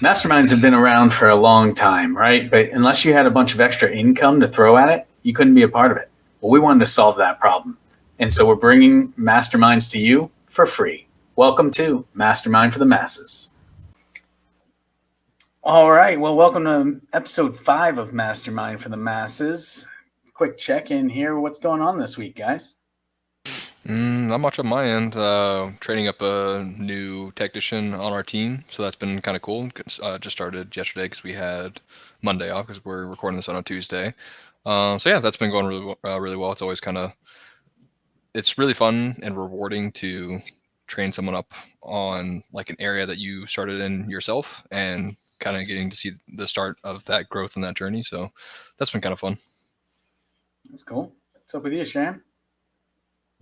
Masterminds have been around for a long time, right? But unless you had a bunch of extra income to throw at it, you couldn't be a part of it. Well, we wanted to solve that problem. And so we're bringing masterminds to you for free. Welcome to Mastermind for the Masses. All right. Well, welcome to episode 5 of Mastermind for the Masses. Quick check in here. What's going on this week, guys? Not much on my end. Training up a new technician on our team, so that's been kind of cool. Just started yesterday because we had Monday off because we're recording this on a Tuesday. So yeah, that's been going really well. It's really fun and rewarding to train someone up on like an area that you started in yourself and kind of getting to see the start of that growth in that journey. So that's been kind of fun. That's cool. What's up with you, Shan?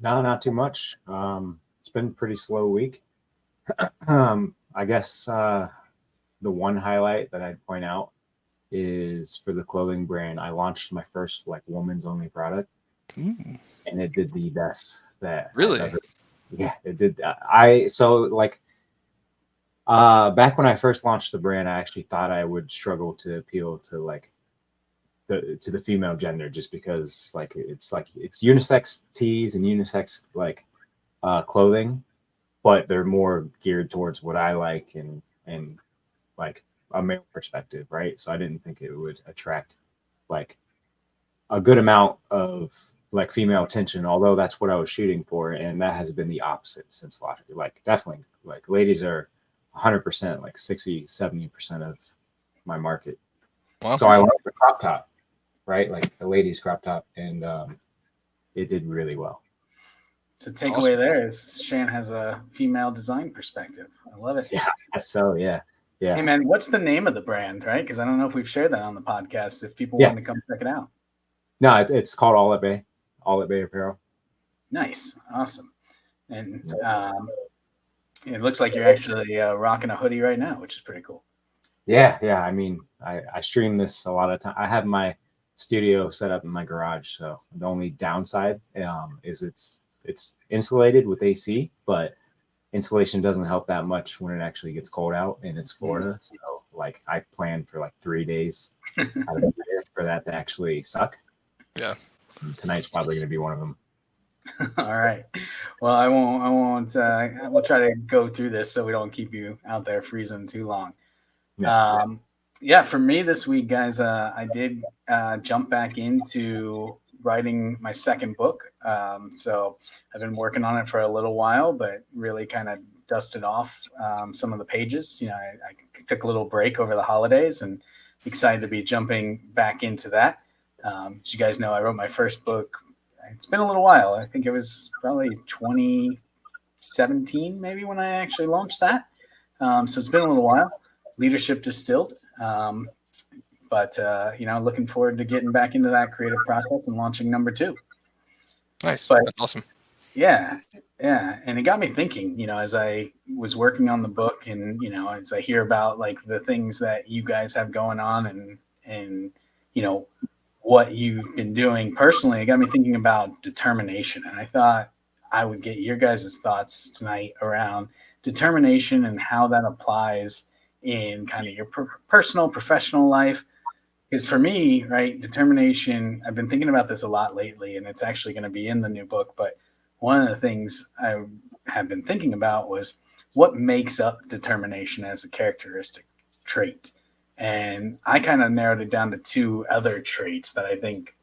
No, not too much. It's been a pretty slow week. I guess the one highlight that I'd point out is for the clothing brand. I launched my first like woman's only product, Ooh, and it did the best that I've really? ever. Yeah, it did. Back when I first launched the brand, I actually thought I would struggle to appeal to like the female gender just because it's unisex tees and unisex clothing, but they're more geared towards what I like and like a male perspective, right? So I didn't think it would attract like a good amount of like female attention, although that's what I was shooting for, and that has been the opposite since last. Like definitely, like ladies are 100%, like 60-70% of my market. Wow. So I like the crop top, right? Like the ladies crop top, and it did really well. The takeaway Awesome. there is Shan has a female design perspective. I love it. Yeah, so yeah, Hey, yeah, man, what's the name of the brand, right? Because I don't know if we've shared that on the podcast. If people yeah. want to come check it out. No, it's called All at Bay Apparel. Nice. Awesome. And Yeah. it looks like you're actually rocking a hoodie right now, which is pretty cool. Yeah. I mean, I stream this a lot of time. I have my studio set up in my garage, so the only downside is it's insulated with AC, but insulation doesn't help that much when it actually gets cold out, and it's Florida. So like I plan for like 3 days out of the year for that to actually suck. Yeah. And tonight's probably going to be one of them. All right. Well, I won't. I won't. We'll try to go through this so we don't keep you out there freezing too long. Yeah, Um, yeah, for me this week, guys, I did jump back into writing my second book. So I've been working on it for a little while, but really kind of dusted off some of the pages. I took a little break over the holidays and excited to be jumping back into that. As you guys know, I wrote my first book. It's been a little while. I think it was probably 2017, maybe, when I actually launched that. So it's been a little while. Leadership Distilled. But looking forward to getting back into that creative process and launching number 2. Nice. But That's awesome. yeah, yeah, and it got me thinking. As I was working on the book, and as I hear about like the things that you guys have going on, and you know what you've been doing personally, it got me thinking about determination. And I thought I would get your guys' thoughts tonight around determination and how that applies in kind of your personal, professional life. Because for me, right, determination, I've been thinking about this a lot lately, and it's actually going to be in the new book. But one of the things I have been thinking about was what makes up determination as a characteristic trait. And I kind of narrowed it down to 2 other traits that I think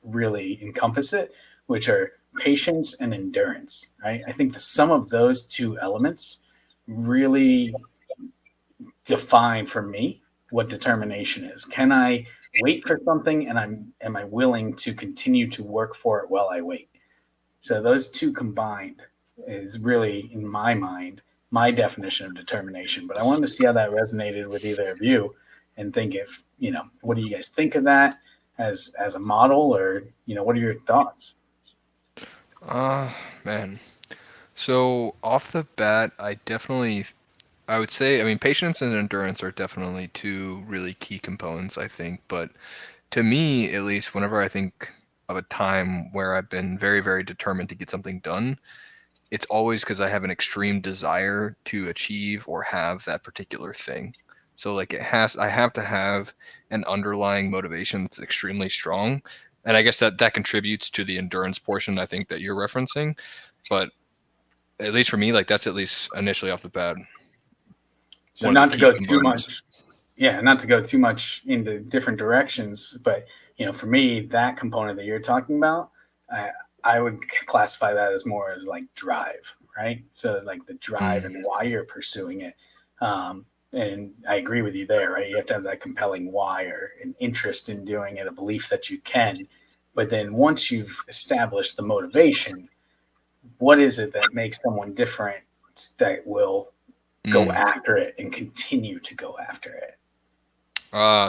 really encompass it, which are patience and endurance, right? I think the sum of those 2 elements really define for me what determination is. Can I wait for something, and am I willing to continue to work for it while I wait? So those 2 combined is really, in my mind, my definition of determination. But I wanted to see how that resonated with either of you, and think if what do you guys think of that as a model, or what are your thoughts? Uh, Man. So off the bat, I would say, I mean, patience and endurance are definitely 2 really key components, I think. But to me, at least, whenever I think of a time where I've been very, very determined to get something done, it's always because I have an extreme desire to achieve or have that particular thing. So like I have to have an underlying motivation that's extremely strong. And I guess that contributes to the endurance portion I think that you're referencing. But at least for me, like that's at least initially off the bat. So not to go too much, not to go too much into different directions, but for me, that component that you're talking about, I would classify that as more like drive, right? So like the drive and why you're pursuing it. And I agree with you there, right? You have to have that compelling why or an interest in doing it, a belief that you can. But then once you've established the motivation, what is it that makes someone different that will go after it and continue to go after it?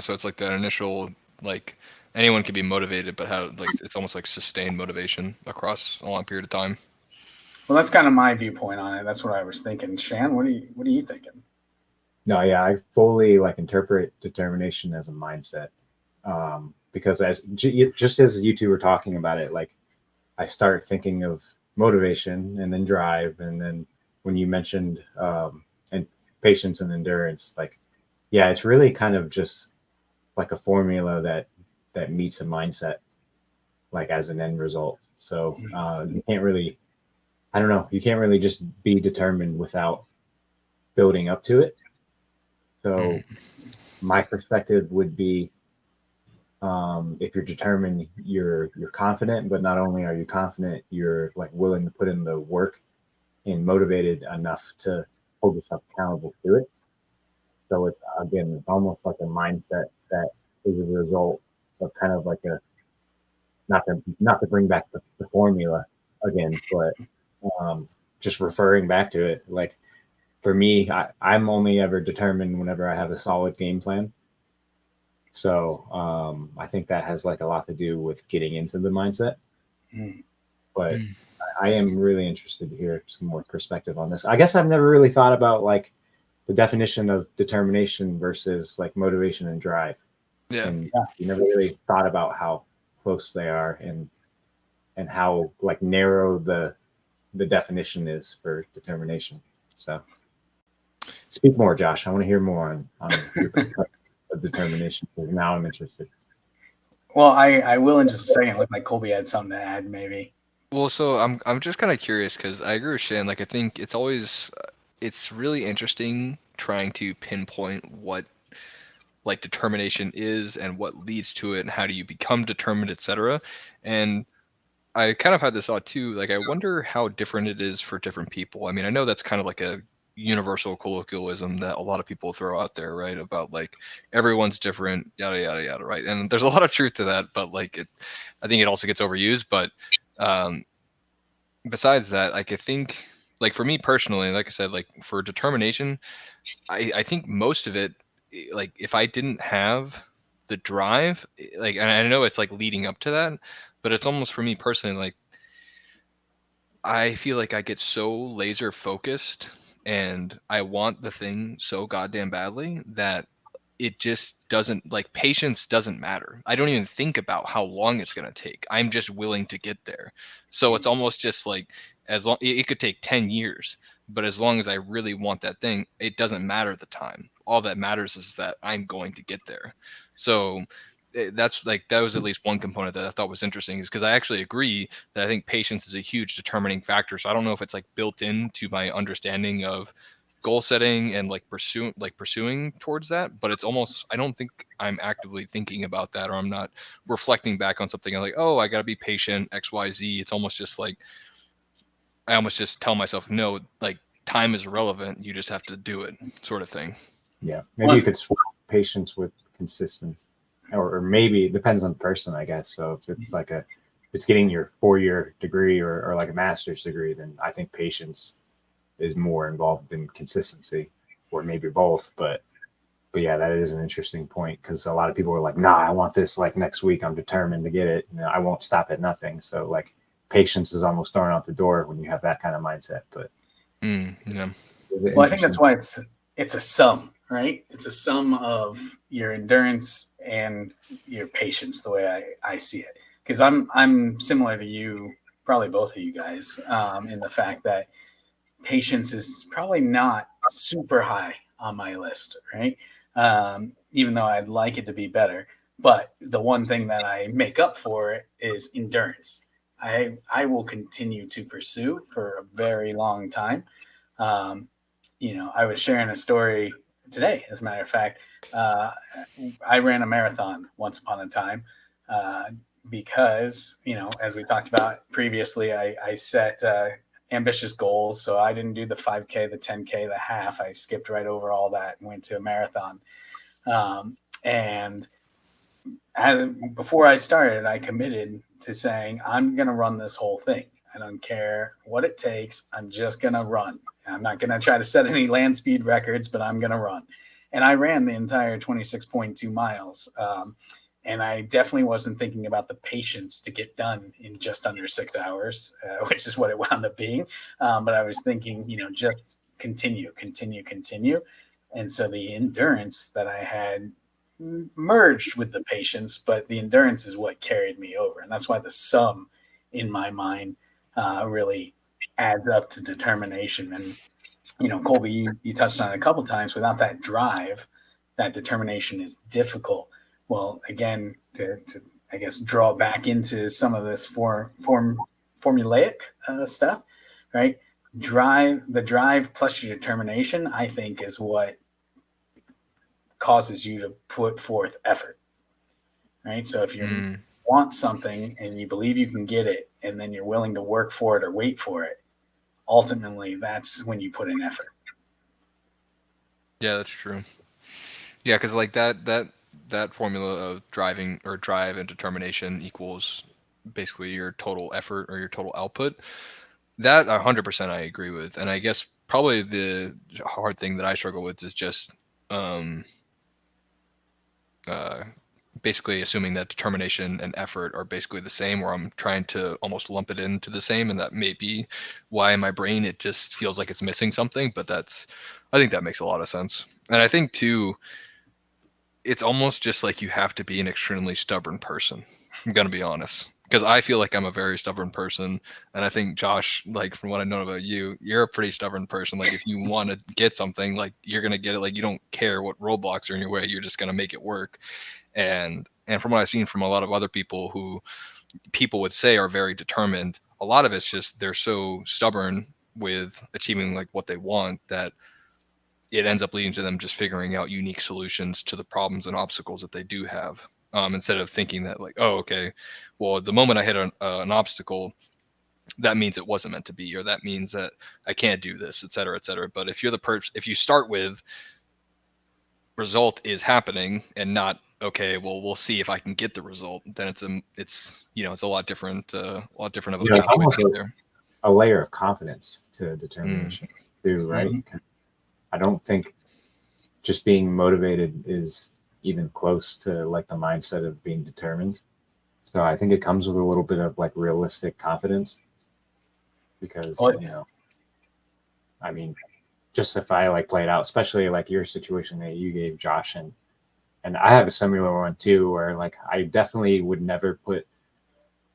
So it's like that initial, like anyone can be motivated, but how like it's almost like sustained motivation across a long period of time. Well, that's kind of my viewpoint on it. That's what I was thinking. Shan, what are you thinking? No, yeah, I fully like interpret determination as a mindset, because just as you two were talking about it, like I start thinking of motivation and then drive, and then when you mentioned and patience and endurance, like yeah, it's really kind of just like a formula that meets a mindset, like as an end result. So you can't really, I don't know, you can't really just be determined without building up to it. So my perspective would be, if you're determined, you're confident, but not only are you confident, you're like willing to put in the work and motivated enough to hold yourself accountable to it. So it's almost like a mindset that is a result of kind of like a, not to bring back the formula again, but just referring back to it. Like for me, I'm only ever determined whenever I have a solid game plan. So I think that has like a lot to do with getting into the mindset. But I am really interested to hear some more perspective on this. I guess I've never really thought about like the definition of determination versus like motivation and drive. Yeah. And you never really thought about how close they are and how like narrow the definition is for determination. So speak more, Josh. I want to hear more on your of determination. Now I'm interested. Well, I will in just a second. Look like Colby had something to add, maybe. Well, so I'm just kind of curious because I agree with Shan. Like I think it's always it's really interesting trying to pinpoint what like determination is and what leads to it and how do you become determined, etc. And I kind of had this thought too. Like I wonder how different it is for different people. I mean, I know that's kind of like a universal colloquialism that a lot of people throw out there, right? About like everyone's different, yada yada yada, right? And there's a lot of truth to that, but like I think it also gets overused. But besides that, like I think, like for me personally, like I said, like for determination, I think most of it, like if I didn't have the drive, like, and I know it's like leading up to that, but it's almost for me personally, like I feel like I get so laser focused and I want the thing so goddamn badly that it just doesn't, like patience doesn't matter. I don't even think about how long it's going to take. I'm just willing to get there. So it's almost just like as long it could take 10 years, but as long as I really want that thing, it doesn't matter the time. All that matters is that I'm going to get there. So that's like that was at least one component that I thought was interesting, is because I actually agree that I think patience is a huge determining factor. So I don't know if it's like built into my understanding of goal setting and like pursuing towards that, but it's almost, I don't think I'm actively thinking about that, or I'm not reflecting back on something. I'm like, oh, I got to be patient, XYZ. It's almost just like I almost just tell myself, no, like time is relevant, you just have to do it, sort of thing. Yeah, maybe you could swap patience with consistency, or maybe it depends on the person, I guess. So if it's like if it's getting your 4-year degree or like a master's degree, then I think patience is more involved than consistency, or maybe both. But yeah, that is an interesting point, because a lot of people are like, nah, I want this like next week. I'm determined to get it. I won't stop at nothing. So like patience is almost thrown out the door when you have that kind of mindset. But yeah. Well, I think that's why it's a sum, right? It's a sum of your endurance and your patience, the way I see it. Because I'm similar to you, probably both of you guys, in the fact that patience is probably not super high on my list, right? even though I'd like it to be better. But the one thing that I make up for it is endurance. I will continue to pursue for a very long time. I was sharing a story today, as a matter of fact. I ran a marathon once upon a time because, as we talked about previously, I set ambitious goals. So I didn't do the 5K, the 10K, the half. I skipped right over all that and went to a marathon. And before I started, I committed to saying, I'm going to run this whole thing. I don't care what it takes. I'm just going to run. I'm not going to try to set any land speed records, but I'm going to run. And I ran the entire 26.2 miles. And I definitely wasn't thinking about the patience to get done in just under 6 hours, which is what it wound up being. But I was thinking, just continue. And so the endurance that I had merged with the patience, but the endurance is what carried me over. And that's why the sum in my mind really adds up to determination. And, Colby, you touched on it a couple of times. Without that drive, that determination is difficult. Well, again, to I guess draw back into some of this formulaic stuff, right? The drive plus your determination, I think, is what causes you to put forth effort, right? So if you want something and you believe you can get it, and then you're willing to work for it or wait for it, ultimately that's when you put in effort. Yeah, that's true. Yeah, because like that formula of driving or drive and determination equals basically your total effort or your total output. That 100% I agree with. And I guess probably the hard thing that I struggle with is just basically assuming that determination and effort are basically the same, or I'm trying to almost lump it into the same, and that may be why in my brain it just feels like it's missing something. But I think that makes a lot of sense. And I think too, it's almost just like you have to be an extremely stubborn person. I'm gonna be honest, because I feel like I'm a very stubborn person, and I think Josh, like from what I know about you, you're a pretty stubborn person. Like if you want to get something, like you're gonna get it. Like you don't care what roadblocks are in your way, you're just gonna make it work. And from what I've seen from a lot of other people who people would say are very determined, a lot of it's just they're so stubborn with achieving like what they want that it ends up leading to them just figuring out unique solutions to the problems and obstacles that they do have. Instead of thinking that like, oh, okay, well, the moment I hit an obstacle, that means it wasn't meant to be, or that means that I can't do this, et cetera, et cetera. But if you're if you start with result is happening and not, okay, well, we'll see if I can get the result, then it's a lot different of a thinking way to get there. A layer of confidence to determination too, right? I don't think just being motivated is even close to like the mindset of being determined. So I think it comes with a little bit of like realistic confidence because, I mean, just if I like play it out, especially like your situation that you gave Josh, and I have a similar one too, where like I definitely would never put.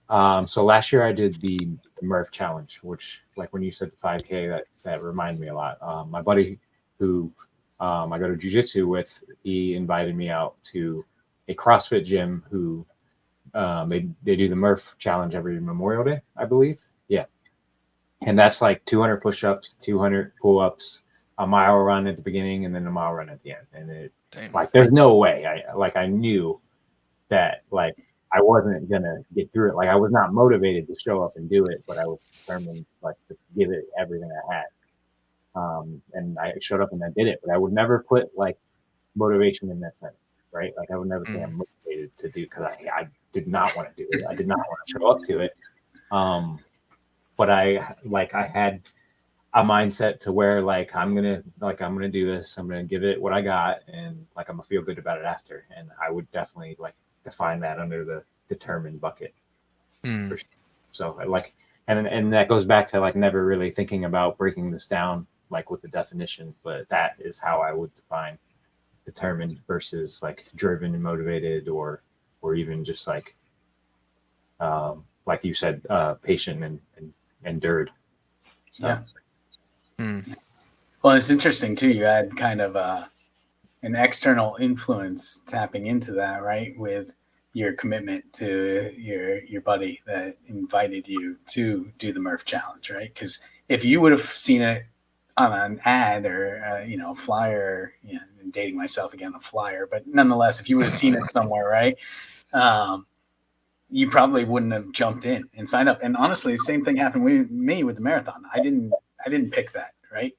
So last year I did the Murph challenge, which like when you said the 5K, that reminded me a lot. My buddy who I go to jiu-jitsu with, he invited me out to a CrossFit gym who they do the Murph challenge every Memorial Day, I believe. Yeah. And that's like 200 push-ups, 200 pull-ups, a mile run at the beginning, and then a mile run at the end. And like, there's no way. I knew that like I wasn't gonna get through it. Like I was not motivated to show up and do it, but I was determined like to give it everything I had. And I showed up and I did it, but I would never put like motivation in that sense, right? Like I would never say I'm motivated to do, because I did not want to do it. I did not want to show up to it. But I had a mindset to where like I'm gonna do this. I'm gonna give it what I got, and like I'm gonna feel good about it after. And I would definitely like define that under the determined bucket. Sure. So I like, and that goes back to like never really thinking about breaking this down like with the definition, but that is how I would define determined versus like driven and motivated, or even just like you said, patient and endured. So. Yeah. Well, it's interesting too. You had kind of an external influence tapping into that, right? With your commitment to your buddy that invited you to do the Murph challenge, right? Because if you would have seen it on an ad or a flyer, I'm dating myself again, a flyer, but nonetheless, if you would have seen it somewhere, right, you probably wouldn't have jumped in and signed up. And honestly, the same thing happened with me with the marathon. I didn't pick that, right?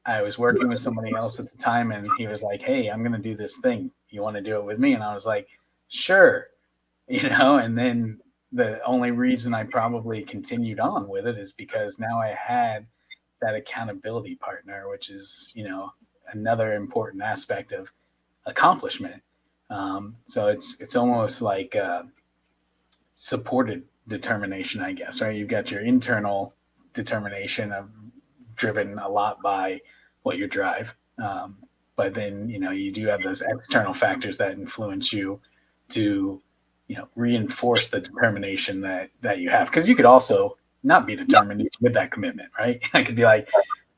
I was working with somebody else at the time, and he was like, "Hey, I'm going to do this thing. You want to do it with me?" And I was like, "Sure." And then the only reason I probably continued on with it is because now I had that accountability partner, which is, another important aspect of accomplishment. So it's almost like supported determination, I guess, right? You've got your internal determination of driven a lot by what you drive. But then, you do have those external factors that influence you to, reinforce the determination that you have. Because you could also not be determined with that commitment, right? I could be like,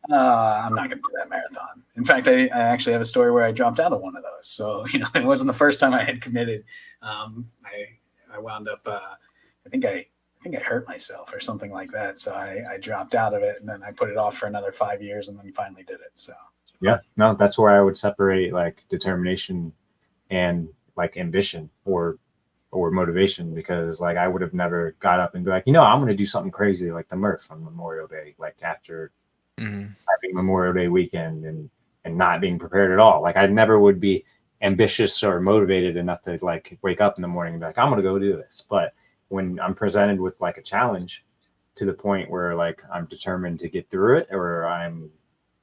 I'm not going to do that marathon. In fact, I actually have a story where I dropped out of one of those. So, it wasn't the first time I had committed. I wound up, I think I hurt myself or something like that. So I dropped out of it, and then I put it off for another 5 years, and then finally did it. So yeah, no, that's where I would separate like determination and like ambition or motivation, because like I would have never got up and be like, I'm going to do something crazy like the Murph on Memorial Day, like after having Memorial Day weekend and not being prepared at all. Like I never would be ambitious or motivated enough to like wake up in the morning and be like, I'm going to go do this. But when I'm presented with like a challenge to the point where like I'm determined to get through it, or I'm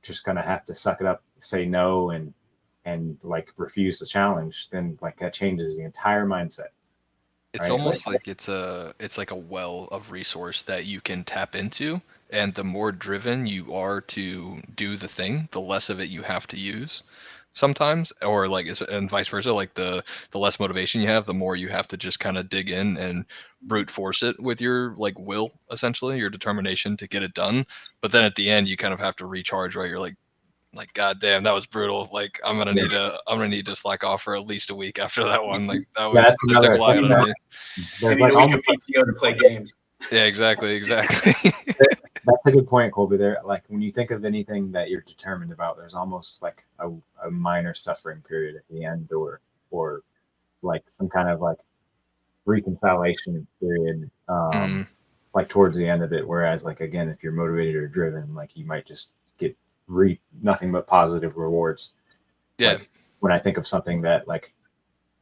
just going to have to suck it up, say no, and like refuse the challenge, then like that changes the entire mindset. It's almost like it's like a well of resource that you can tap into, and the more driven you are to do the thing, the less of it you have to use sometimes, or like and vice versa. Like the less motivation you have, the more you have to just kind of dig in and brute force it with your like will, essentially your determination to get it done. But then at the end, you kind of have to recharge, right? You're like, God damn, that was brutal. Like I'm gonna need to slack off for at least a week after that one. Like that was that took a lot out of me. Maybe a week of PTO to play games. Yeah, exactly. That's a good point, Colby. There, like when you think of anything that you're determined about, there's almost like a minor suffering period at the end, or like some kind of like reconciliation period, like towards the end of it. Whereas, like again, if you're motivated or driven, like you might just get nothing but positive rewards. Yeah. Like when I think of something that like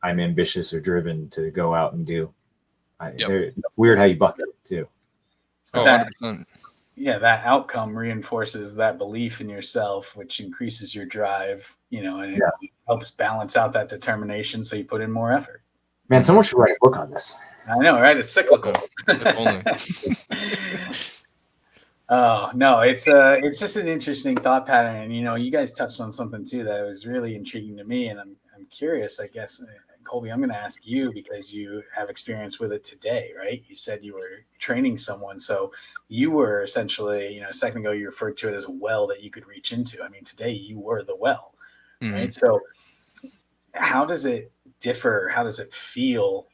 I'm ambitious or driven to go out and do, weird how you bucket it too. So that outcome reinforces that belief in yourself, which increases your drive, and it helps balance out that determination. So you put in more effort. Man, someone should write a book on this. I know, right? It's cyclical. If only. Oh no, it's just an interesting thought pattern, and you guys touched on something too that was really intriguing to me, and I'm curious. I guess, Colby, I'm going to ask you because you have experience with it today, right? You said you were training someone, so you were essentially, a second ago you referred to it as a well that you could reach into. I mean, today you were the well, right? So, how does it differ? How does it feel,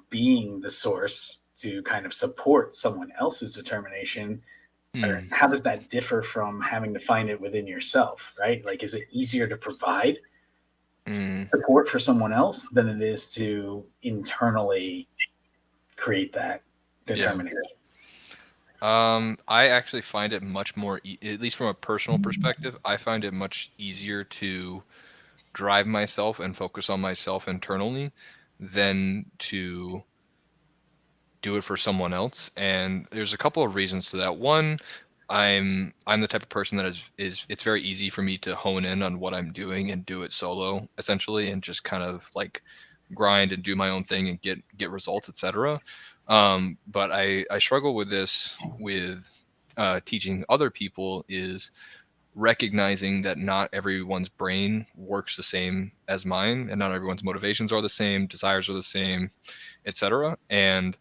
being the source to kind of support someone else's determination? Or how does that differ from having to find it within yourself, right? Like, is it easier to provide support for someone else than it is to internally create that determination? I actually find it much more, at least from a personal perspective, I find it much easier to drive myself and focus on myself internally than to do it for someone else. And there's a couple of reasons to that. One, I'm the type of person that is it's very easy for me to hone in on what I'm doing and do it solo, essentially, and just kind of like grind and do my own thing and get results, etc. But I struggle with this with teaching other people, is recognizing that not everyone's brain works the same as mine, and not everyone's motivations are the same, desires are the same, etc. And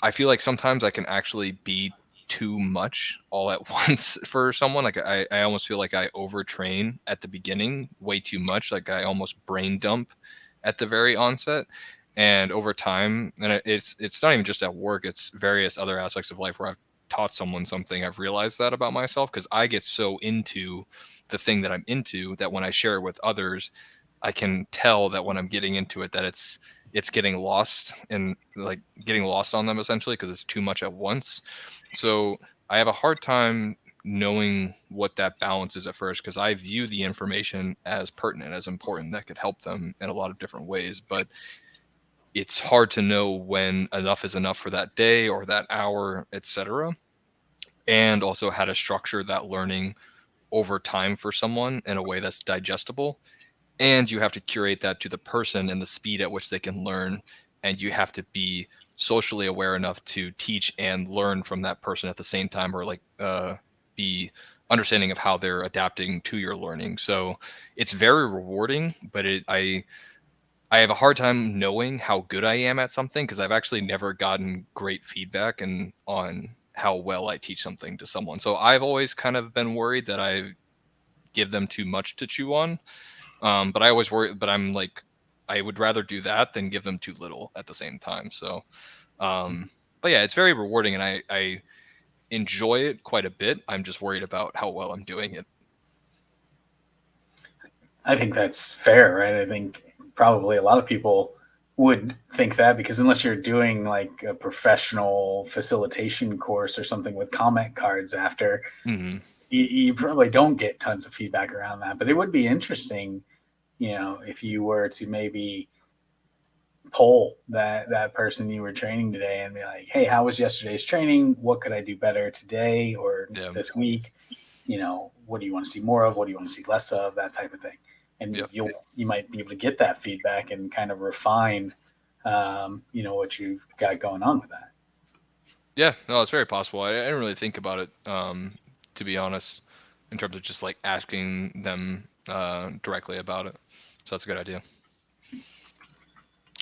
I feel like sometimes I can actually be too much all at once for someone. Like I almost feel like I overtrain at the beginning way too much. Like I almost brain dump at the very onset. And over time, and it's not even just at work, it's various other aspects of life where I've taught someone something, I've realized that about myself, because I get so into the thing that I'm into that when I share it with others, I can tell that when I'm getting into it that it's getting lost and like getting lost on them essentially because it's too much at once. So I have a hard time knowing what that balance is at first because I view the information as pertinent, as important, that could help them in a lot of different ways. But it's hard to know when enough is enough for that day or that hour, etc. And also how to structure that learning over time for someone in a way that's digestible. And you have to curate that to the person and the speed at which they can learn. And you have to be socially aware enough to teach and learn from that person at the same time, or like be understanding of how they're adapting to your learning. So it's very rewarding, but I have a hard time knowing how good I am at something because I've actually never gotten great feedback and on how well I teach something to someone. So I've always kind of been worried that I give them too much to chew on. But I always worry, but I'm like, I would rather do that than give them too little at the same time. So, but yeah, it's very rewarding and I enjoy it quite a bit. I'm just worried about how well I'm doing it. I think that's fair, right? I think probably a lot of people would think that because unless you're doing like a professional facilitation course or something with comment cards after, Mm-hmm. you probably don't get tons of feedback around that. But it would be interesting, if you were to maybe poll that person you were training today and be like, hey, how was yesterday's training? What could I do better today or Yeah. this week? What do you want to see more of? What do you want to see less of? That type of thing. And Yep. you might be able to get that feedback and kind of refine, what you've got going on with that. Yeah, no, it's very possible. I didn't really think about it, to be honest, in terms of just like asking them directly about it. So that's a good idea.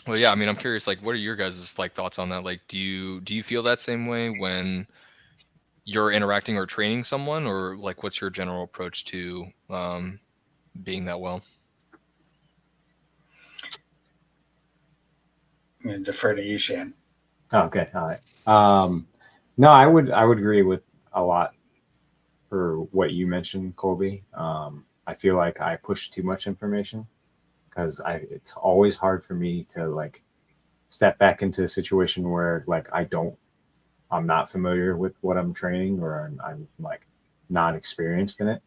Well, yeah, I mean, I'm curious, like, what are your guys' like thoughts on that? Like, do you feel that same way when you're interacting or training someone, or like, what's your general approach to being that well? I'm going to defer to you, Shan. Okay, all right. No, I would agree with a lot for what you mentioned, Colby. I feel like I push too much information because it's always hard for me to like step back into a situation where like I'm not familiar with what I'm training or I'm like not experienced in it.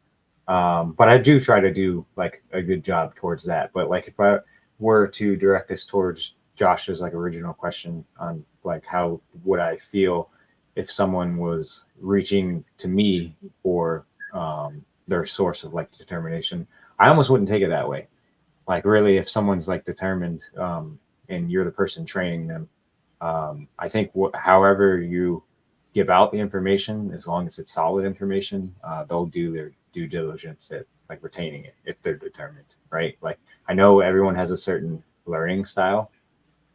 But I do try to do like a good job towards that. But like if I were to direct this towards Josh's like original question on like how would I feel if someone was reaching to me for their source of like determination, I almost wouldn't take it that way. Like really, if someone's like determined and you're the person training them, I think however you give out the information, as long as it's solid information, they'll do their due diligence at like retaining it if they're determined, right? Like I know everyone has a certain learning style,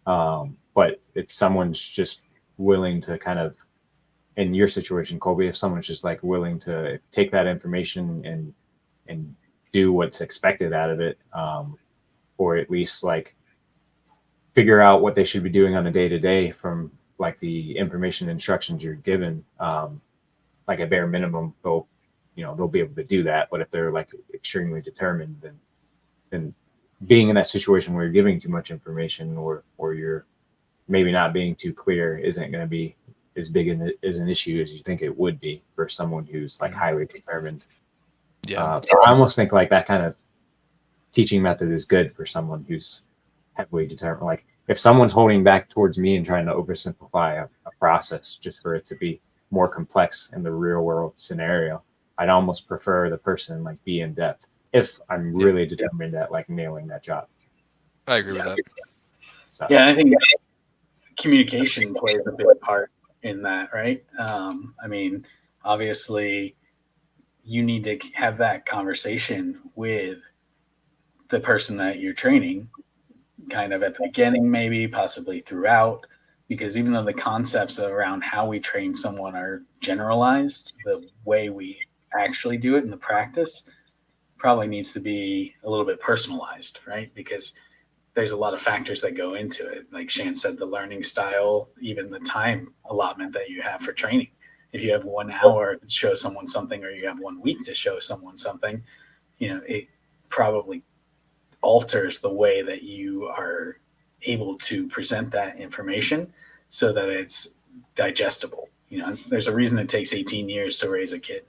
but if someone's just willing to kind of, in your situation, Colby, if someone's just like willing to take that information and do what's expected out of it, or at least like figure out what they should be doing on a day to day from like the information instructions you're given, like a bare minimum, they'll be able to do that. But if they're like extremely determined, then being in that situation where you're giving too much information or you're maybe not being too clear isn't going to be as big as an issue as you think it would be for someone who's like highly determined. Yeah. So I almost think like that kind of teaching method is good for someone who's heavily determined. Like if someone's holding back towards me and trying to oversimplify a process just for it to be more complex in the real world scenario, I'd almost prefer the person like be in depth if I'm really determined at like nailing that job. I agree with that. So Yeah, I think communication plays a big part in that, right? I mean, obviously, you need to have that conversation with the person that you're training, kind of at the beginning, maybe, possibly throughout, because even though the concepts around how we train someone are generalized, the way we actually do it in the practice probably needs to be a little bit personalized, right? Because there's a lot of factors that go into it. Like Shan said, the learning style, even the time allotment that you have for training. If you have 1 hour to show someone something, or you have 1 week to show someone something, it probably alters the way that you are able to present that information so that it's digestible. There's a reason it takes 18 years to raise a kid.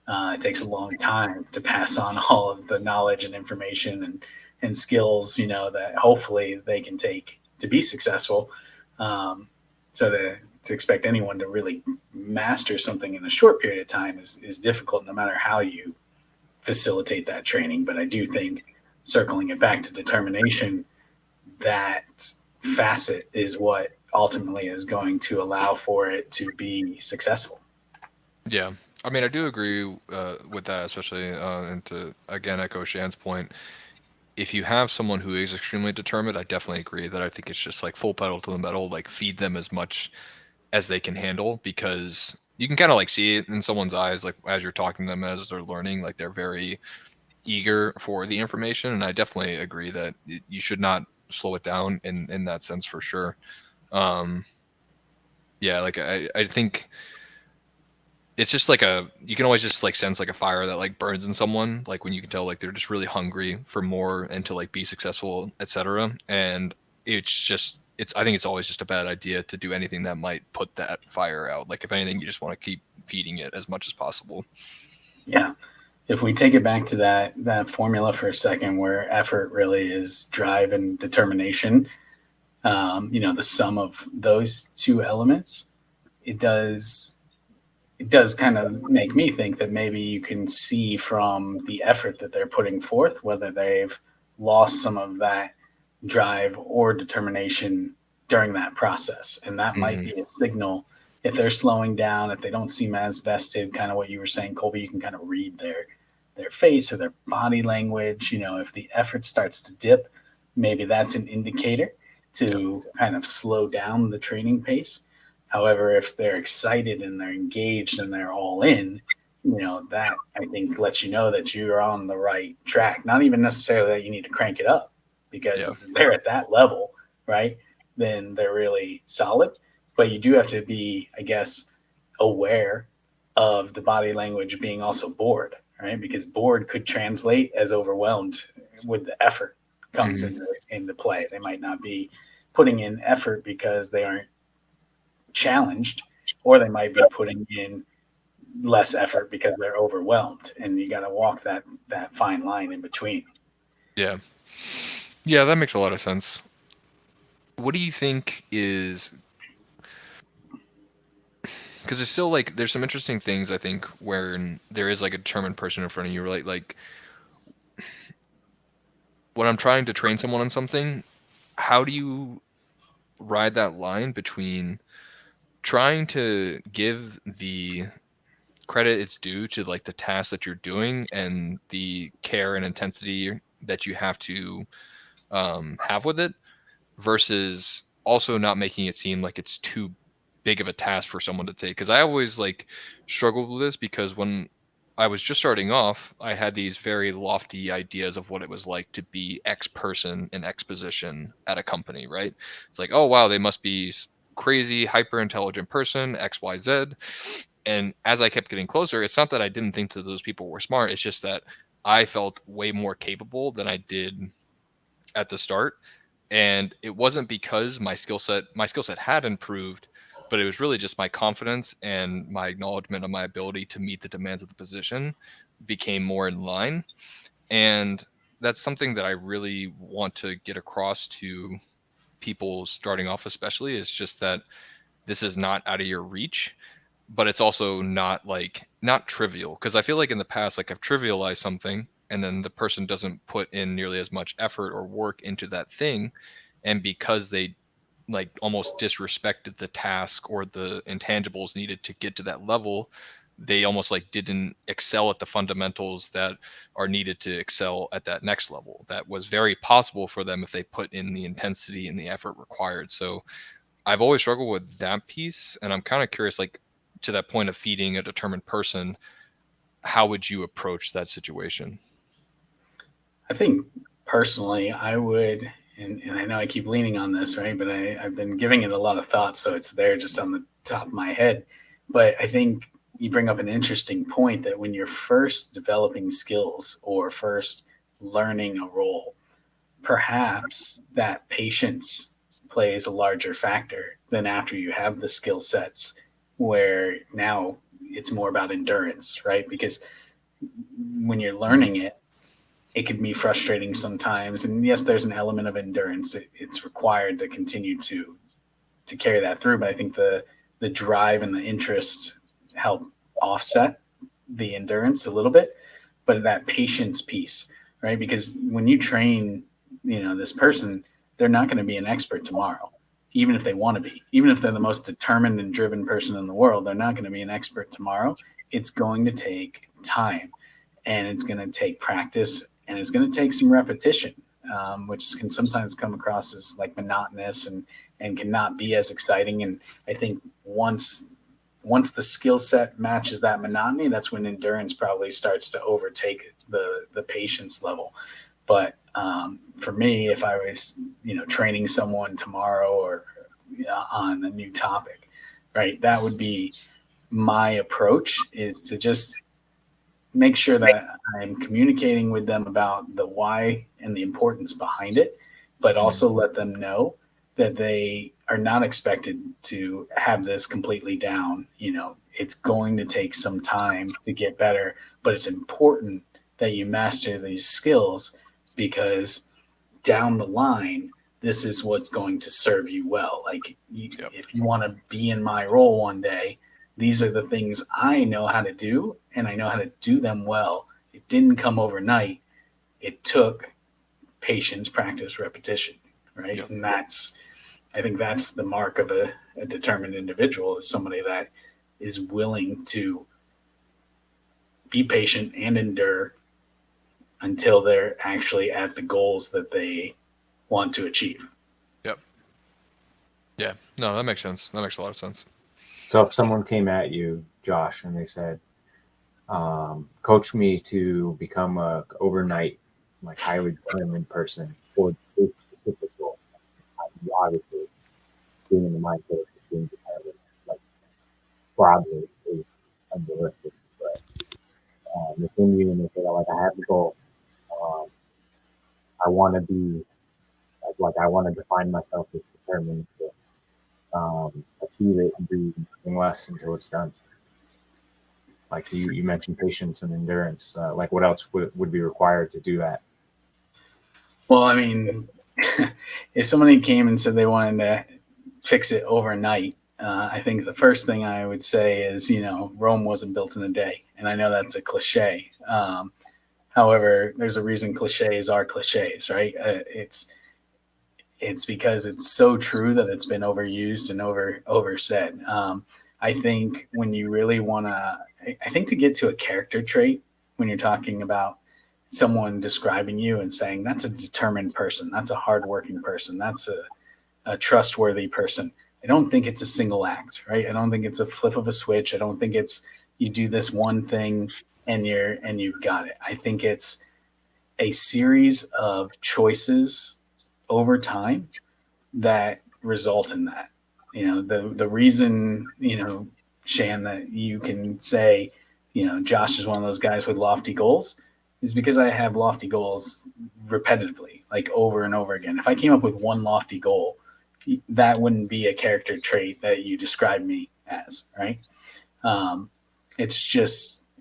It takes a long time to pass on all of the knowledge and information and skills, that hopefully they can take to be successful. So to expect anyone to really master something in a short period of time is difficult, no matter how you facilitate that training. But I do think, circling it back to determination, that facet is what ultimately is going to allow for it to be successful. Yeah. I mean, I do agree with that, especially, and to, again, echo Shan's point. If you have someone who is extremely determined, I definitely agree that I think it's just like full pedal to the metal, like feed them as much as they can handle, because you can kind of like see it in someone's eyes, like as you're talking to them, as they're learning, like they're very eager for the information. And I definitely agree that you should not slow it down in that sense, for sure. Yeah, like I think it's just like you can always just like sense like a fire that like burns in someone, like when you can tell like they're just really hungry for more and to like be successful, etc. And I think it's always just a bad idea to do anything that might put that fire out. Like if anything, you just want to keep feeding it as much as possible. Yeah. If we take it back to that formula for a second, where effort really is drive and determination, the sum of those two elements, it does kind of make me think that maybe you can see from the effort that they're putting forth whether they've lost some of that drive or determination during that process. And that might be a signal. If they're slowing down, if they don't seem as vested, kind of what you were saying, Colby, you can kind of read their face or their body language. If the effort starts to dip, maybe that's an indicator to kind of slow down the training pace. However, if they're excited and they're engaged and they're all in, that I think lets you know that you're on the right track. Not even necessarily that you need to crank it up, because if they're at that level, right, then they're really solid. But you do have to be, I guess, aware of the body language being also bored, right? Because bored could translate as overwhelmed with the effort comes into play. They might not be putting in effort because they aren't challenged, or they might be putting in less effort because they're overwhelmed, and you got to walk that fine line in between. Yeah, that makes a lot of sense. What do you think is, because it's still like there's some interesting things I think where there is like a determined person in front of you, right? Like when I'm trying to train someone on something, how do you ride that line between trying to give the credit it's due to like the task that you're doing and the care and intensity that you have to have with it, versus also not making it seem like it's too big of a task for someone to take? Because I always like struggled with this, because when I was just starting off, I had these very lofty ideas of what it was like to be X person in X position at a company, right? It's like, oh wow, they must be crazy hyper intelligent person XYZ. And as I kept getting closer, it's not that I didn't think that those people were smart, it's just that I felt way more capable than I did at the start. And it wasn't because my skill set had improved, but it was really just my confidence and my acknowledgement of my ability to meet the demands of the position became more in line. And that's something that I really want to get across to people starting off, especially, is just that this is not out of your reach, but it's also not trivial. Because I feel like in the past, like I've trivialized something and then the person doesn't put in nearly as much effort or work into that thing, and because they like almost disrespected the task or the intangibles needed to get to that level, they almost like didn't excel at the fundamentals that are needed to excel at that next level that was very possible for them if they put in the intensity and the effort required. So I've always struggled with that piece, and I'm kind of curious, like to that point of feeding a determined person, how would you approach that situation? I think personally, I would, and I know I keep leaning on this, right? But I've been giving it a lot of thought, so it's there just on the top of my head. But I think you bring up an interesting point that when you're first developing skills or first learning a role, perhaps that patience plays a larger factor than after you have the skill sets, where now it's more about endurance, right? Because when you're learning it, it can be frustrating sometimes. And yes, there's an element of endurance. It's required to continue to carry that through. But I think the drive and the interest help offset the endurance a little bit. But that patience piece, right? Because when you train, this person, they're not going to be an expert tomorrow, even if they want to be. Even if they're the most determined and driven person in the world, they're not going to be an expert tomorrow. It's going to take time, and it's going to take practice, and it's going to take some repetition, which can sometimes come across as like monotonous and cannot be as exciting. And I think once the skill set matches that monotony, that's when endurance probably starts to overtake the patience level. But for me, if I was training someone tomorrow or on a new topic, right, that would be my approach, is to just make sure that I'm communicating with them about the why and the importance behind it, but also let them know that they are not expected to have this completely down. It's going to take some time to get better, but it's important that you master these skills, because down the line, this is what's going to serve you well. Like, if you want to be in my role one day, these are the things I know how to do, and I know how to do them well. It didn't come overnight. It took patience, practice, repetition, right? Yep. And I think that's the mark of a determined individual, is somebody that is willing to be patient and endure until they're actually at the goals that they want to achieve. Yep. Yeah. No, that makes sense. That makes a lot of sense. So if someone came at you, Josh, and they said, coach me to become a overnight, like highly determined person for this specific goal, obviously being in the mindset of being determined, like broadly, is unrealistic. But they came to you and they say, like, I have the goal. I want to be like I want to define myself as determined to achieve it and do nothing less until it's done. Like you mentioned patience and endurance. Like what else would be required to do that? Well, I mean, if somebody came and said they wanted to fix it overnight, I think the first thing I would say is, Rome wasn't built in a day. And I know that's a cliche. However, there's a reason cliches are cliches, right? It's because it's so true that it's been overused and oversaid. I think when you really want to, I think to get to a character trait, when you're talking about someone describing you and saying that's a determined person, that's a hardworking person, that's a trustworthy person, I don't think it's a single act, right? I don't think it's a flip of a switch. I don't think it's you do this one thing and you've got it. I think it's a series of choices over time that result in that. The reason, Shan, that you can say, Josh is one of those guys with lofty goals, is because I have lofty goals repetitively, like over and over again. If I came up with one lofty goal, that wouldn't be a character trait that you describe me as, right?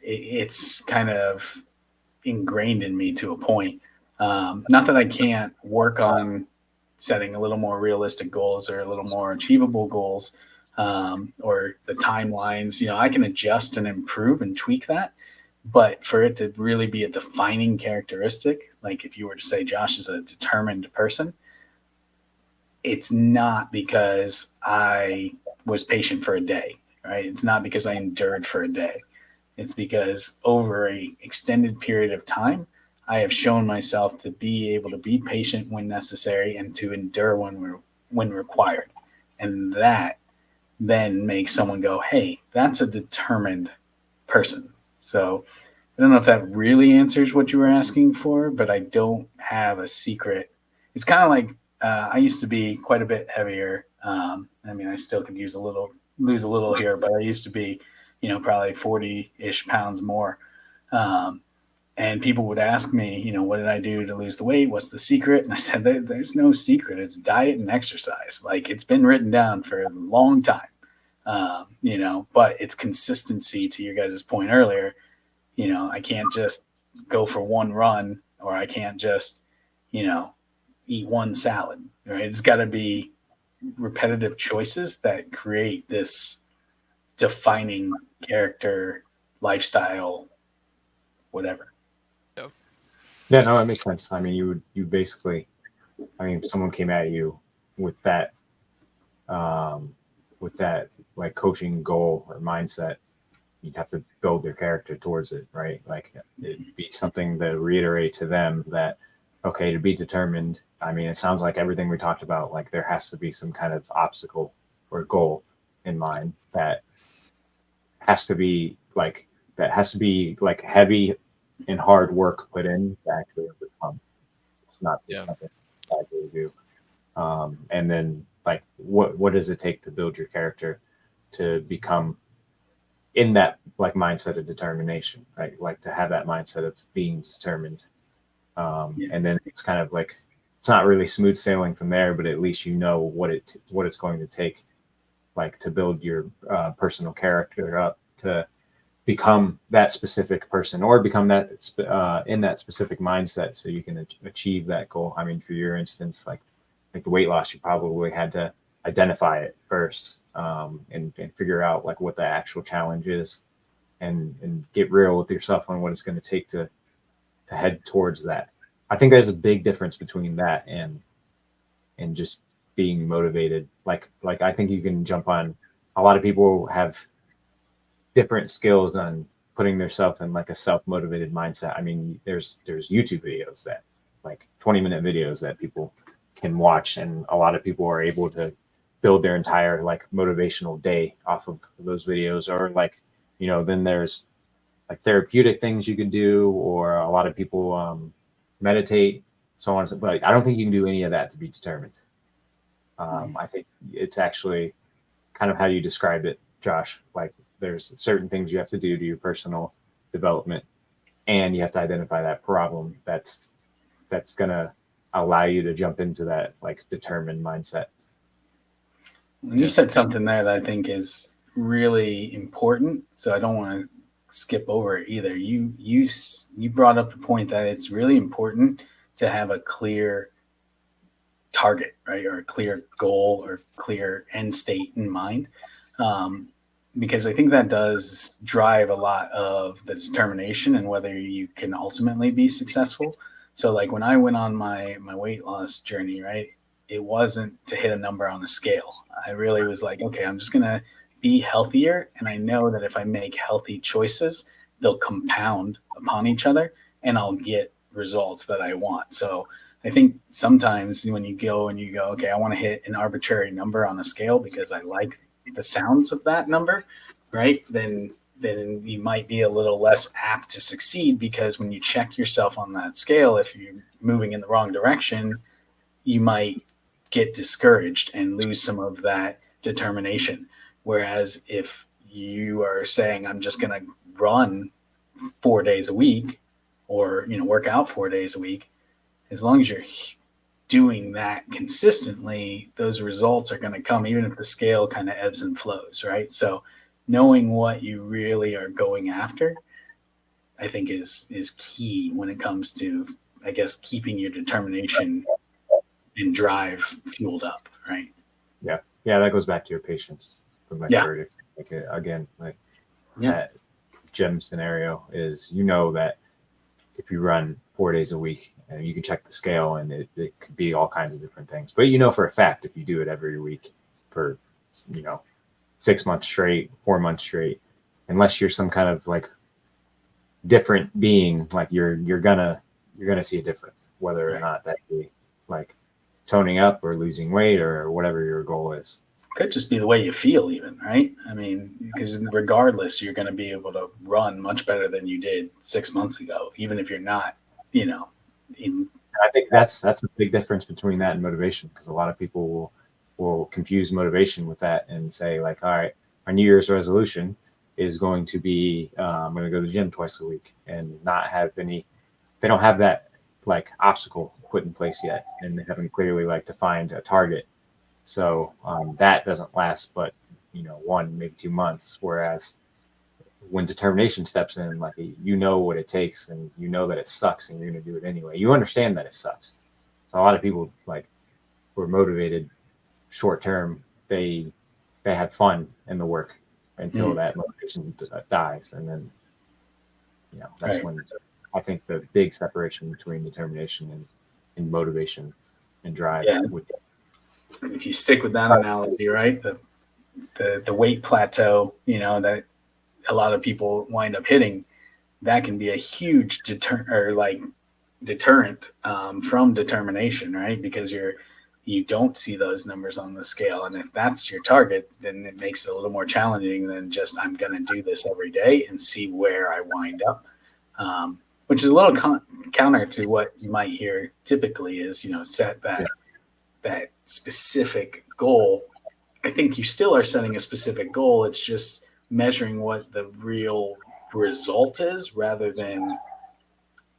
It's kind of ingrained in me to a point. Not that I can't work on setting a little more realistic goals or a little more achievable goals, or the timelines. I can adjust and improve and tweak that. But for it to really be a defining characteristic, like if you were to say Josh is a determined person, it's not because I was patient for a day, right? It's not because I endured for a day. It's because over a extended period of time, I have shown myself to be able to be patient when necessary and to endure when required. And that then makes someone go, hey, that's a determined person. So I don't know if that really answers what you were asking for, but I don't have a secret. It's kind of like I used to be quite a bit heavier. I mean, I still could lose a little here, but I used to be, probably 40-ish pounds more. Um, and people would ask me, what did I do to lose the weight? What's the secret? And I said, there's no secret. It's diet and exercise. Like, it's been written down for a long time. But it's consistency, to your guys' point earlier. I can't just go for one run, or I can't just, eat one salad, right? It's got to be repetitive choices that create this defining character, lifestyle, whatever. Yeah, no, that makes sense. I mean, you basically, if someone came at you with that, like coaching goal or mindset, you'd have to build their character towards it, right? Like, it'd be something to reiterate to them that, okay, to be determined. I mean, it sounds like everything we talked about, like there has to be some kind of obstacle or goal in mind that has to be like heavy and hard work put in to actually overcome. It's not something I do. And then like, what does it take to build your character to become in that like mindset of determination, right? Like to have that mindset of being determined. And then it's kind of like, it's not really smooth sailing from there, but at least what it's going to take, like to build your personal character up to become that specific person, or become that in that specific mindset, so you can achieve that goal. I mean, for your instance, like the weight loss, you probably had to identify it first, and figure out like what the actual challenge is, and get real with yourself on what it's going to take to head towards that. I think there's a big difference between that and just being motivated. Like I think you can jump on. A lot of people have different skills on putting themselves in like a self-motivated mindset. I mean, there's YouTube videos that like 20-minute videos that people can watch, and a lot of people are able to build their entire like motivational day off of those videos. Or like, then there's like therapeutic things you can do, or a lot of people meditate, so on. But like, I don't think you can do any of that to be determined. I think it's actually kind of how you described it, Josh. Like, there's certain things you have to do to your personal development, and you have to identify that problem that's gonna allow you to jump into that like determined mindset. And you said something there that I think is really important, so I don't want to skip over it either. You brought up the point that it's really important to have a clear target, right, or a clear goal or clear end state in mind, because I think that does drive a lot of the determination and whether you can ultimately be successful. So like when I went on my weight loss journey, right, it wasn't to hit a number on the scale. I really was like, okay, I'm just gonna be healthier, and I know that if I make healthy choices, they'll compound upon each other, and I'll get results that I want. So I think sometimes when you go, okay, I want to hit an arbitrary number on a scale because I like the sounds of that number, right? Then you might be a little less apt to succeed, because when you check yourself on that scale, if you're moving in the wrong direction, you might get discouraged and lose some of that determination. Whereas if you are saying, I'm just going to run 4 days a week, or work out 4 days a week, as long as you're doing that consistently, those results are going to come, even if the scale kind of ebbs and flows, right? So knowing what you really are going after, I think is key when it comes to, I guess, keeping your determination and drive fueled up, right? Yeah, that goes back to your patience from that verdict. Like, again, like that gym scenario is, that if you run 4 days a week, and you can check the scale, and it could be all kinds of different things. But for a fact, if you do it every week for 6 months straight, 4 months straight, unless you're some kind of like different being, like you're gonna see a difference, whether or not that be like toning up or losing weight or whatever your goal is. Could just be the way you feel, even, right? I mean, because regardless, you're going to be able to run much better than you did 6 months ago, even if you're not, in. I think that's a big difference between that and motivation, because a lot of people will confuse motivation with that and say, like, all right, my New Year's resolution is going to be I'm going to go to the gym twice a week, and not have any. They don't have that like obstacle put in place yet, and they haven't clearly like defined a target. So that doesn't last but 1, maybe 2 months. Whereas when determination steps in, like, what it takes, and that it sucks, and you're going to do it anyway. You understand that it sucks. So a lot of people, like, who are motivated short term, they have fun in the work until that motivation dies, and then that's when I think the big separation between determination and motivation and drive. Yeah. If you stick with that analogy, right, the weight plateau, that a lot of people wind up hitting, that can be a huge deterrent from determination, right? Because you don't see those numbers on the scale, and if that's your target, then it makes it a little more challenging than just I'm going to do this every day and see where I wind up, which is a little counter to what you might hear typically is set that specific goal. I think you still are setting a specific goal. It's just measuring what the real result is, rather than,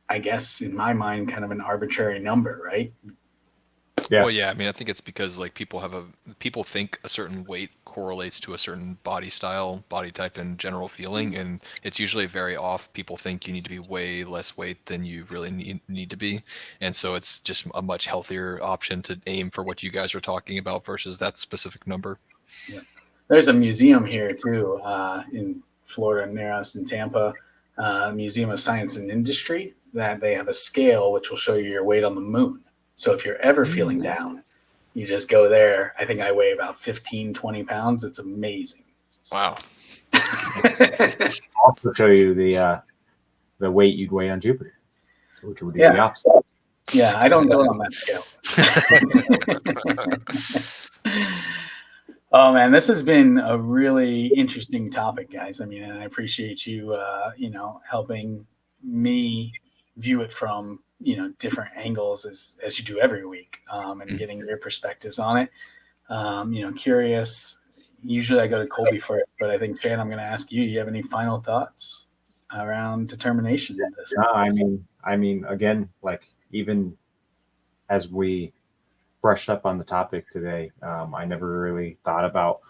I guess, in my mind, kind of an arbitrary number, right? Yeah. Well, yeah. I mean, I think it's because like people think a certain weight correlates to a certain body style, body type, and general feeling, and it's usually very off. People think you need to be way less weight than you really need to be, and so it's just a much healthier option to aim for what you guys are talking about versus that specific number. Yeah. There's a museum here too, in Florida near us in Tampa, Museum of Science and Industry, that they have a scale which will show you your weight on the moon. So if you're ever feeling down, you just go there. I think I weigh about 15, 20 pounds. It's amazing. Wow. I'll also show you the weight you'd weigh on Jupiter, which would be the opposite. Yeah, I don't go on that scale. Oh man, this has been a really interesting topic, guys. I mean, and I appreciate you, helping me view it from different angles as you do every week, and getting your perspectives on it. Curious. Usually I go to Colby first, but I think Shan, I'm going to ask you. Do you have any final thoughts around determination? I mean, again, like, even as we brushed up on the topic today, I never really thought about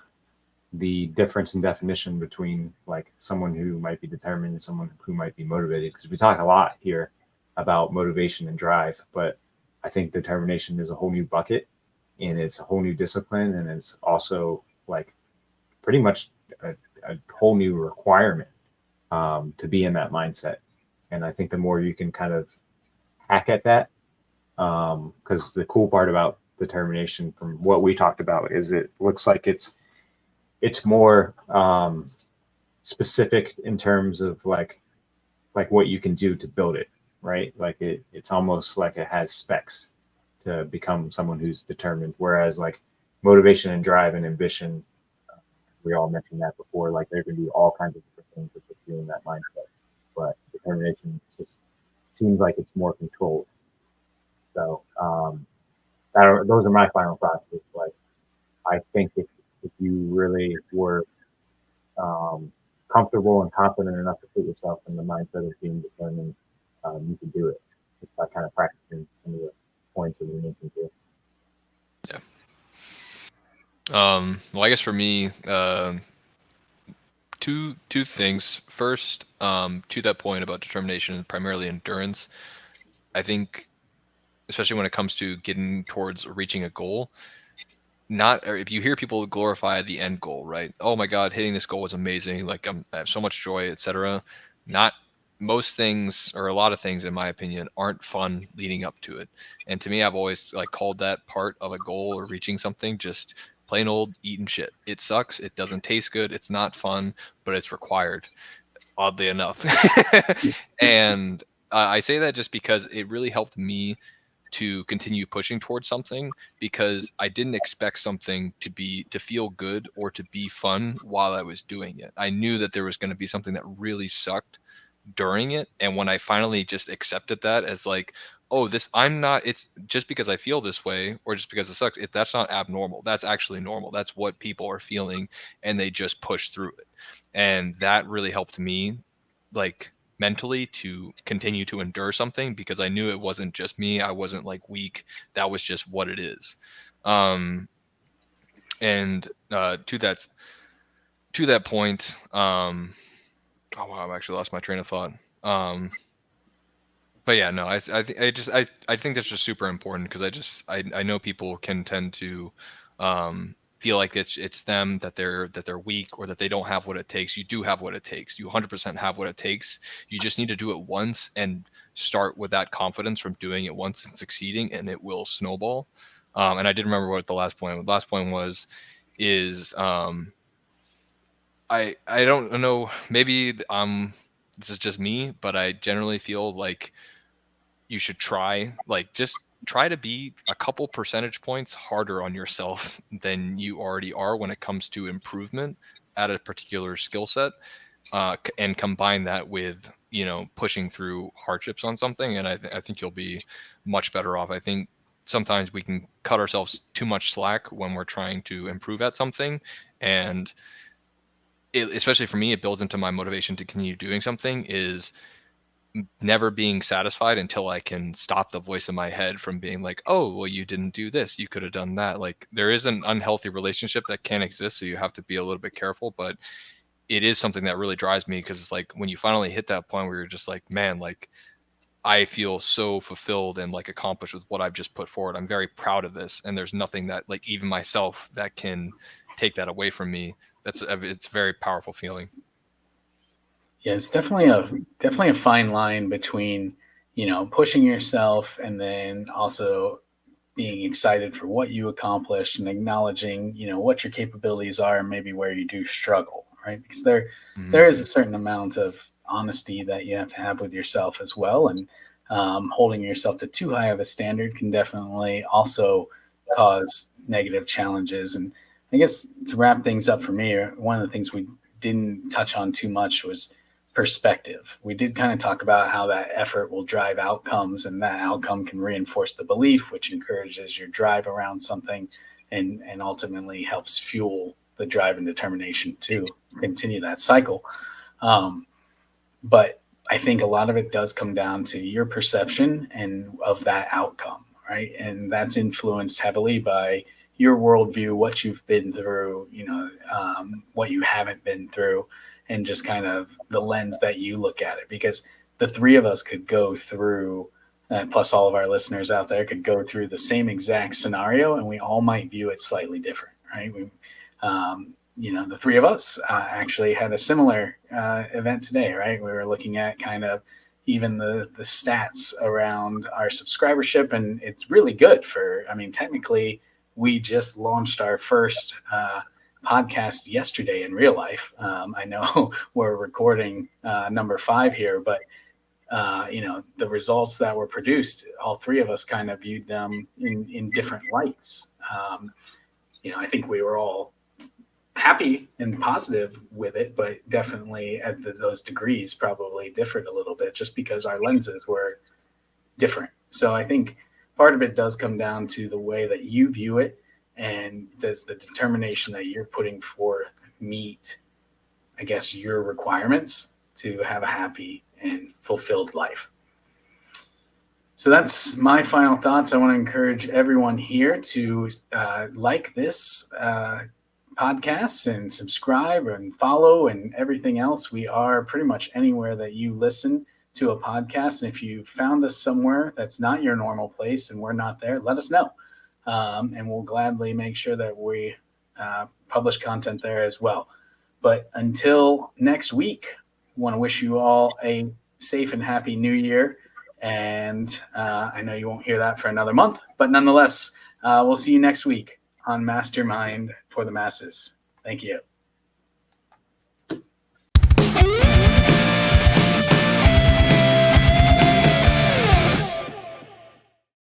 the difference in definition between like someone who might be determined and someone who might be motivated, because we talk a lot here about motivation and drive, but I think determination is a whole new bucket, and it's a whole new discipline, and it's also like pretty much a whole new requirement to be in that mindset. And I think the more you can kind of hack at that, because the cool part about determination, from what we talked about, is it looks like it's more specific in terms of like what you can do to build it, right? Like it's almost like it has specs to become someone who's determined, whereas like motivation and drive and ambition, we all mentioned that before, like there can be all kinds of different things that put you in that mindset, but determination just seems like it's more controlled. So those are my final thoughts. It's like, I think if you really were comfortable and confident enough to put yourself in the mindset of being determined, you can do it just by kind of practicing some of the points that we mentioned here. Yeah. Well, I guess for me, two things. First, to that point about determination and primarily endurance, I think, especially when it comes to getting towards reaching a goal, or if you hear people glorify the end goal, right? Oh my God, hitting this goal was amazing. Like I have so much joy, etc. Not most things, or a lot of things, in my opinion, aren't fun leading up to it. And to me, I've always like called that part of a goal or reaching something just plain old eating shit. It sucks. It doesn't taste good. It's not fun, but it's required, oddly enough. And I say that just because it really helped me to continue pushing towards something, because I didn't expect something to feel good or to be fun while I was doing it. I knew that there was going to be something that really sucked during it, and when I finally just accepted that as like, oh, it's just because I feel this way or just because it sucks, that's not abnormal. That's actually normal. That's what people are feeling, and they just push through it. And that really helped me, like, mentally, to continue to endure something, because I knew it wasn't just me. I wasn't like weak. That was just what it is. And to that point, oh wow, I've actually lost my train of thought. But yeah, no, I think that's just super important, because I know people can tend to feel like it's them, that they're weak, or that they don't have what it takes. You do have what it takes. You 100% have what it takes. You just need to do it once and start with that confidence from doing it once and succeeding, and it will snowball. And I did remember what the last point. The last point is I don't know, maybe this is just me, but I generally feel like you should just try to be a couple percentage points harder on yourself than you already are when it comes to improvement at a particular skill set, and combine that with, pushing through hardships on something. And I think you'll be much better off. I think sometimes we can cut ourselves too much slack when we're trying to improve at something, and especially for me, it builds into my motivation to continue doing something, is never being satisfied until I can stop the voice in my head from being like, oh, well, you didn't do this, you could have done that. Like, there is an unhealthy relationship that can exist, so you have to be a little bit careful. But it is something that really drives me, because it's like, when you finally hit that point where you're just like, man, like, I feel so fulfilled and like accomplished with what I've just put forward. I'm very proud of this, and there's nothing that, like, even myself, that can take that away from me. It's a very powerful feeling. Yeah, it's definitely a fine line between, pushing yourself and then also being excited for what you accomplished, and acknowledging, what your capabilities are and maybe where you do struggle, right? Because there is a certain amount of honesty that you have to have with yourself as well. And holding yourself to too high of a standard can definitely also cause negative challenges. And I guess to wrap things up for me, one of the things we didn't touch on too much was perspective. We did kind of talk about how that effort will drive outcomes, and that outcome can reinforce the belief, which encourages your drive around something, and ultimately helps fuel the drive and determination to continue that cycle. But I think a lot of it does come down to your perception and of that outcome, right? And that's influenced heavily by your worldview, what you've been through, what you haven't been through, and just kind of the lens that you look at it. Because the three of us could go through, plus all of our listeners out there could go through the same exact scenario, and we all might view it slightly different, right? The three of us actually had a similar event today, right? We were looking at kind of even the stats around our subscribership, and it's really good technically we just launched our first podcast yesterday in real life. I know we're recording number 5 here, but the results that were produced, all three of us kind of viewed them in different lights. I think we were all happy and positive with it, but definitely at those degrees probably differed a little bit, just because our lenses were different. So I think part of it does come down to the way that you view it, and does the determination that you're putting forth meet, I guess, your requirements to have a happy and fulfilled life. So that's my final thoughts. I want to encourage everyone here to like this podcast and subscribe and follow and everything else. We are pretty much anywhere that you listen to a podcast. And if you found us somewhere that's not your normal place and we're not there, let us know. And we'll gladly make sure that we publish content there as well. But until next week, I want to wish you all a safe and happy new year. And I know you won't hear that for another month, but nonetheless, we'll see you next week on Mastermind for the Masses. Thank you.